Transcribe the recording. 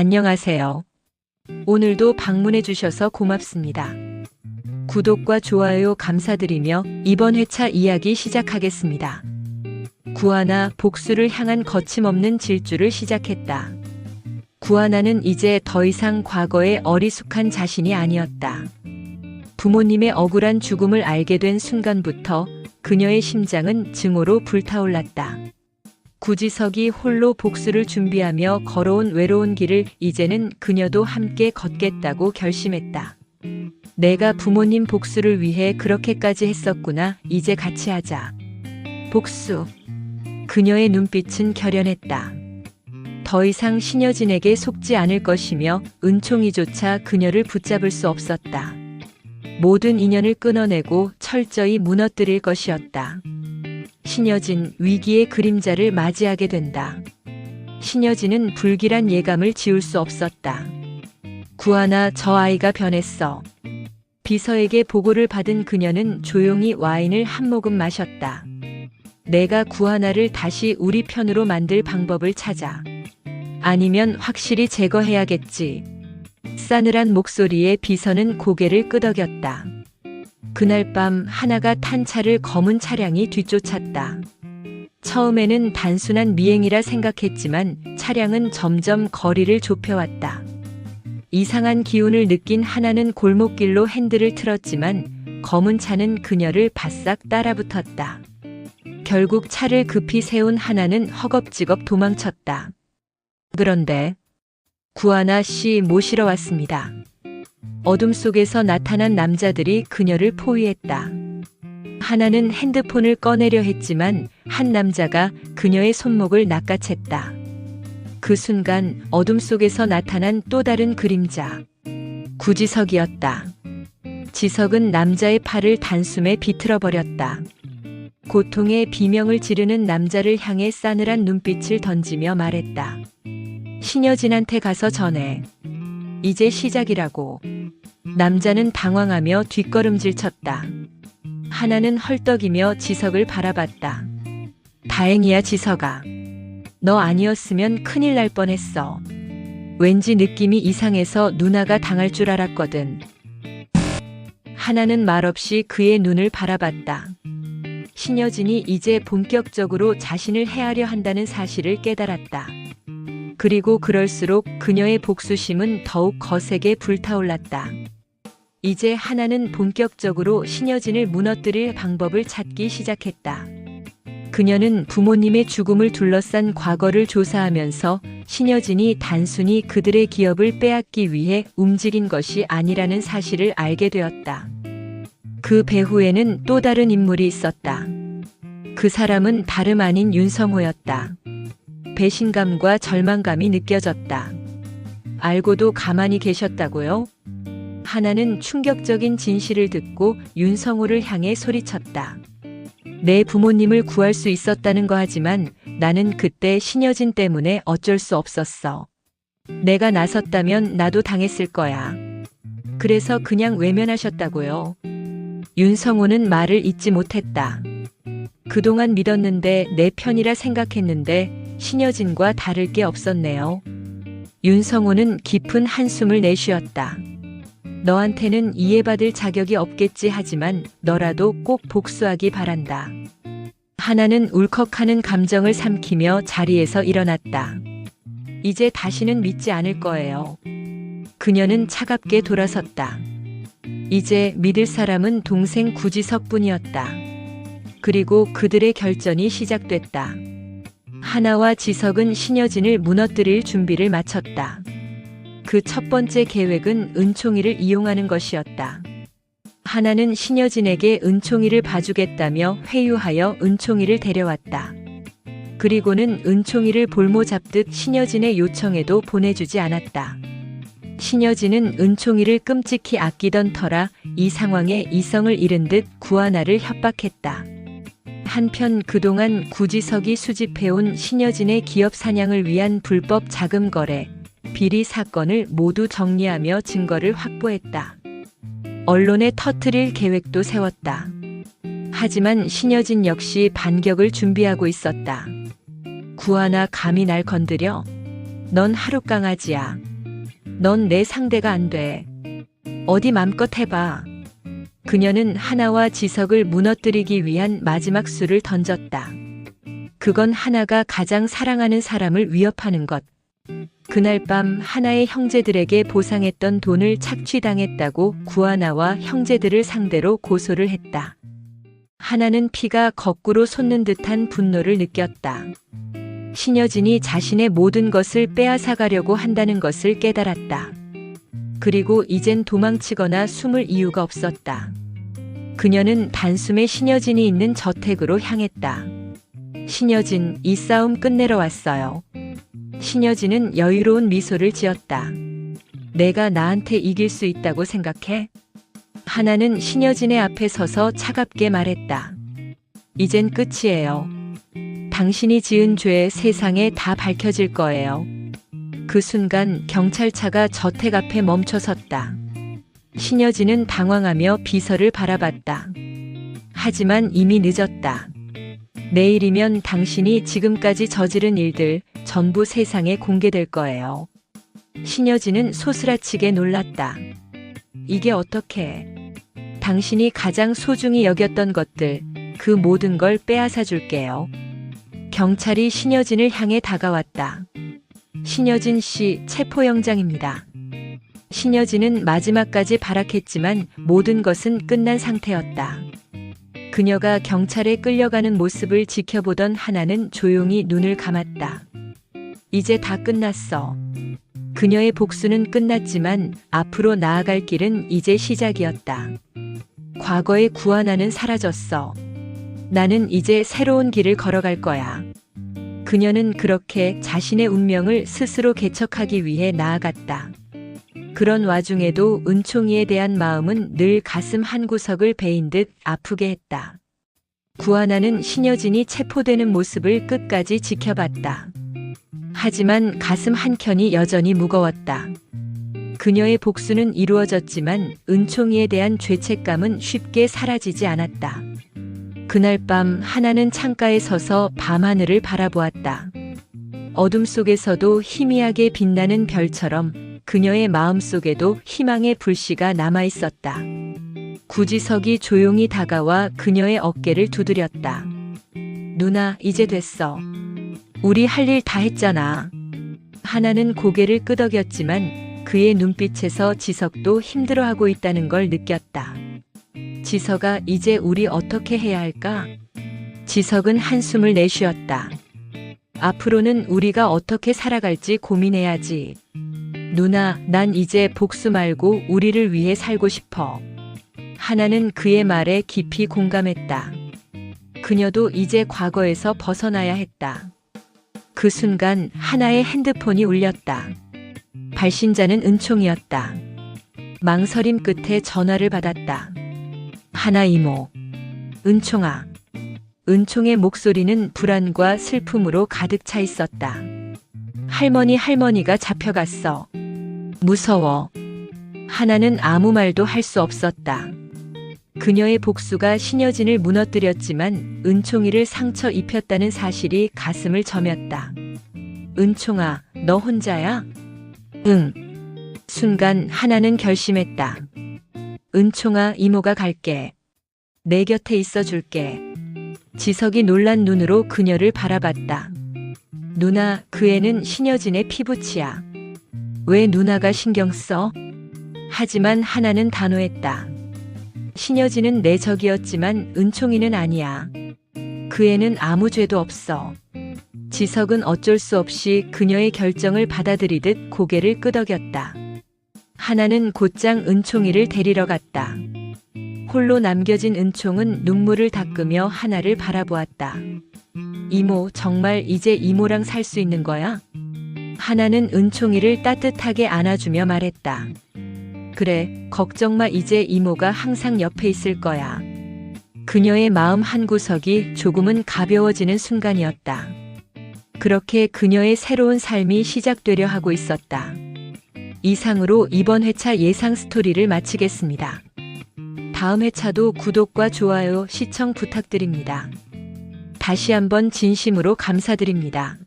안녕하세요. 오늘도 방문해 주셔서 고맙습니다. 구독과 좋아요 감사드리며 이번 회차 이야기 시작하겠습니다. 구하나 복수를 향한 거침없는 질주를 시작했다. 구하나는 이제 더 이상 과거의 어리숙한 자신이 아니었다. 부모님의 억울한 죽음을 알게 된 순간부터 그녀의 심장은 증오로 불타올랐다. 구지석이 홀로 복수를 준비하며 걸어온 외로운 길을 이제는 그녀도 함께 걷겠다고 결심했다. 내가 부모님 복수를 위해 그렇게까지 했었구나. 이제 같이 하자. 복수. 그녀의 눈빛은 결연했다. 더 이상 신여진에게 속지 않을 것이며 은총이조차 그녀를 붙잡을 수 없었다. 모든 인연을 끊어내고 철저히 무너뜨릴 것이었다. 신여진 위기의 그림자를 맞이하게 된다. 신여진은 불길한 예감을 지울 수 없었다. 구하나 저 아이가 변했어. 비서에게 보고를 받은 그녀는 조용히 와인을 한 모금 마셨다. 내가 구하나를 다시 우리 편으로 만들 방법을 찾아. 아니면 확실히 제거해야겠지. 싸늘한 목소리에 비서는 고개를 끄덕였다. 그날 밤 하나가 탄 차를 검은 차량이 뒤쫓았다. 처음에는 단순한 미행이라 생각했지만 차량은 점점 거리를 좁혀왔다. 이상한 기운을 느낀 하나는 골목길로 핸들을 틀었지만 검은 차는 그녀를 바싹 따라붙었다. 결국 차를 급히 세운 하나는 허겁지겁 도망쳤다. 그런데 구하나 씨 모시러 왔습니다. 어둠 속에서 나타난 남자들이 그녀를 포위했다. 하나는 핸드폰을 꺼내려 했지만 한 남자가 그녀의 손목을 낚아챘다. 그 순간 어둠 속에서 나타난 또 다른 그림자. 구지석이었다. 지석은 남자의 팔을 단숨에 비틀어 버렸다. 고통의 비명을 지르는 남자를 향해 싸늘한 눈빛을 던지며 말했다. 신여진한테 가서 전해. 이제 시작이라고. 남자는 당황하며 뒷걸음질 쳤다. 하나는 헐떡이며 지석을 바라봤다. 다행이야 지석아. 너 아니었으면 큰일 날 뻔했어. 왠지 느낌이 이상해서 누나가 당할 줄 알았거든. 하나는 말없이 그의 눈을 바라봤다. 신여진이 이제 본격적으로 자신을 해하려 한다는 사실을 깨달았다. 그리고 그럴수록 그녀의 복수심은 더욱 거세게 불타올랐다. 이제 하나는 본격적으로 신여진을 무너뜨릴 방법을 찾기 시작했다. 그녀는 부모님의 죽음을 둘러싼 과거를 조사하면서 신여진이 단순히 그들의 기업을 빼앗기 위해 움직인 것이 아니라는 사실을 알게 되었다. 그 배후에는 또 다른 인물이 있었다. 그 사람은 다름 아닌 윤성호였다. 배신감과 절망감이 느껴졌다. 알고도 가만히 계셨다고요? 하나는 충격적인 진실을 듣고 윤성호를 향해 소리쳤다. 내 부모님을 구할 수 있었다는 거 하지만 나는 그때 신여진 때문에 어쩔 수 없었어. 내가 나섰다면 나도 당했을 거야. 그래서 그냥 외면하셨다고요. 윤성호는 말을 잇지 못했다. 그동안 믿었는데 내 편이라 생각했는데 신여진과 다를 게 없었네요. 윤성호는 깊은 한숨을 내쉬었다. 너한테는 이해받을 자격이 없겠지 하지만 너라도 꼭 복수하기 바란다. 하나는 울컥하는 감정을 삼키며 자리에서 일어났다. 이제 다시는 믿지 않을 거예요. 그녀는 차갑게 돌아섰다. 이제 믿을 사람은 동생 구지석뿐이었다. 그리고 그들의 결전이 시작됐다. 하나와 지석은 신여진을 무너뜨릴 준비를 마쳤다. 그 첫 번째 계획은 은총이를 이용하는 것이었다. 하나는 신여진에게 은총이를 봐주겠다며 회유하여 은총이를 데려왔다. 그리고는 은총이를 볼모 잡듯 신여진의 요청에도 보내주지 않았다. 신여진은 은총이를 끔찍히 아끼던 터라 이 상황에 이성을 잃은 듯 구하나를 협박했다. 한편 그동안 구지석이 수집해온 신여진의 기업 사냥을 위한 불법 자금 거래, 비리 사건을 모두 정리하며 증거를 확보했다. 언론에 터뜨릴 계획도 세웠다. 하지만 신여진 역시 반격을 준비하고 있었다. 구하나 감히 날 건드려? 넌 하루 강아지야. 넌 내 상대가 안 돼. 어디 맘껏 해봐. 그녀는 하나와 지석을 무너뜨리기 위한 마지막 수를 던졌다. 그건 하나가 가장 사랑하는 사람을 위협하는 것. 그날 밤 하나의 형제들에게 보상했던 돈을 착취당했다고 구하나와 형제들을 상대로 고소를 했다. 하나는 피가 거꾸로 솟는 듯한 분노를 느꼈다. 신여진이 자신의 모든 것을 빼앗아가려고 한다는 것을 깨달았다. 그리고 이젠 도망치거나 숨을 이유가 없었다. 그녀는 단숨에 신여진이 있는 저택으로 향했다. 신여진, 이 싸움 끝내러 왔어요. 신여진은 여유로운 미소를 지었다. 내가 나한테 이길 수 있다고 생각해? 하나는 신여진의 앞에 서서 차갑게 말했다. 이젠 끝이에요. 당신이 지은 죄 세상에 다 밝혀질 거예요. 그 순간 경찰차가 저택 앞에 멈춰섰다. 신여진은 당황하며 비서를 바라봤다. 하지만 이미 늦었다. 내일이면 당신이 지금까지 저지른 일들 전부 세상에 공개될 거예요. 신여진은 소스라치게 놀랐다. 이게 어떻게? 당신이 가장 소중히 여겼던 것들, 그 모든 걸 빼앗아 줄게요. 경찰이 신여진을 향해 다가왔다. 신여진 씨, 체포영장입니다. 신여진은 마지막까지 발악했지만 모든 것은 끝난 상태였다. 그녀가 경찰에 끌려가는 모습을 지켜보던 하나는 조용히 눈을 감았다. 이제 다 끝났어. 그녀의 복수는 끝났지만 앞으로 나아갈 길은 이제 시작이었다. 과거의 구하나는 사라졌어. 나는 이제 새로운 길을 걸어갈 거야. 그녀는 그렇게 자신의 운명을 스스로 개척하기 위해 나아갔다. 그런 와중에도 은총이에 대한 마음은 늘 가슴 한구석을 베인 듯 아프게 했다. 구하나는 신여진이 체포되는 모습을 끝까지 지켜봤다. 하지만 가슴 한켠이 여전히 무거웠다. 그녀의 복수는 이루어졌지만 은총이에 대한 죄책감은 쉽게 사라지지 않았다. 그날 밤 하나는 창가에 서서 밤하늘을 바라보았다. 어둠 속에서도 희미하게 빛나는 별처럼 그녀의 마음속에도 희망의 불씨가 남아있었다. 구지석이 조용히 다가와 그녀의 어깨를 두드렸다. 누나, 이제 됐어. 우리 할 일 다 했잖아. 하나는 고개를 끄덕였지만 그의 눈빛에서 지석도 힘들어하고 있다는 걸 느꼈다. 지석아, 이제 우리 어떻게 해야 할까? 지석은 한숨을 내쉬었다. 앞으로는 우리가 어떻게 살아갈지 고민해야지. 누나, 난 이제 복수 말고 우리를 위해 살고 싶어. 하나는 그의 말에 깊이 공감했다. 그녀도 이제 과거에서 벗어나야 했다. 그 순간 하나의 핸드폰이 울렸다. 발신자는 은총이었다. 망설임 끝에 전화를 받았다. 하나 이모. 은총아. 은총의 목소리는 불안과 슬픔으로 가득 차 있었다. 할머니가 잡혀갔어. 무서워. 하나는 아무 말도 할 수 없었다. 그녀의 복수가 신여진을 무너뜨렸지만 은총이를 상처 입혔다는 사실이 가슴을 저몄다. 은총아, 너 혼자야? 응. 순간 하나는 결심했다. 은총아, 이모가 갈게. 내 곁에 있어줄게. 지석이 놀란 눈으로 그녀를 바라봤다. 누나, 그 애는 신여진의 피부치야. 왜 누나가 신경 써? 하지만 하나는 단호했다. 신여진은 내 적이었지만 은총이는 아니야. 그 애는 아무 죄도 없어. 지석은 어쩔 수 없이 그녀의 결정을 받아들이듯 고개를 끄덕였다. 하나는 곧장 은총이를 데리러 갔다. 홀로 남겨진 은총은 눈물을 닦으며 하나를 바라보았다. 이모, 정말 이제 이모랑 살 수 있는 거야? 하나는 은총이를 따뜻하게 안아주며 말했다. 그래, 걱정 마, 이제 이모가 항상 옆에 있을 거야. 그녀의 마음 한구석이 조금은 가벼워지는 순간이었다. 그렇게 그녀의 새로운 삶이 시작되려 하고 있었다. 이상으로 이번 회차 예상 스토리를 마치겠습니다. 다음 회차도 구독과 좋아요, 시청 부탁드립니다. 다시 한번 진심으로 감사드립니다.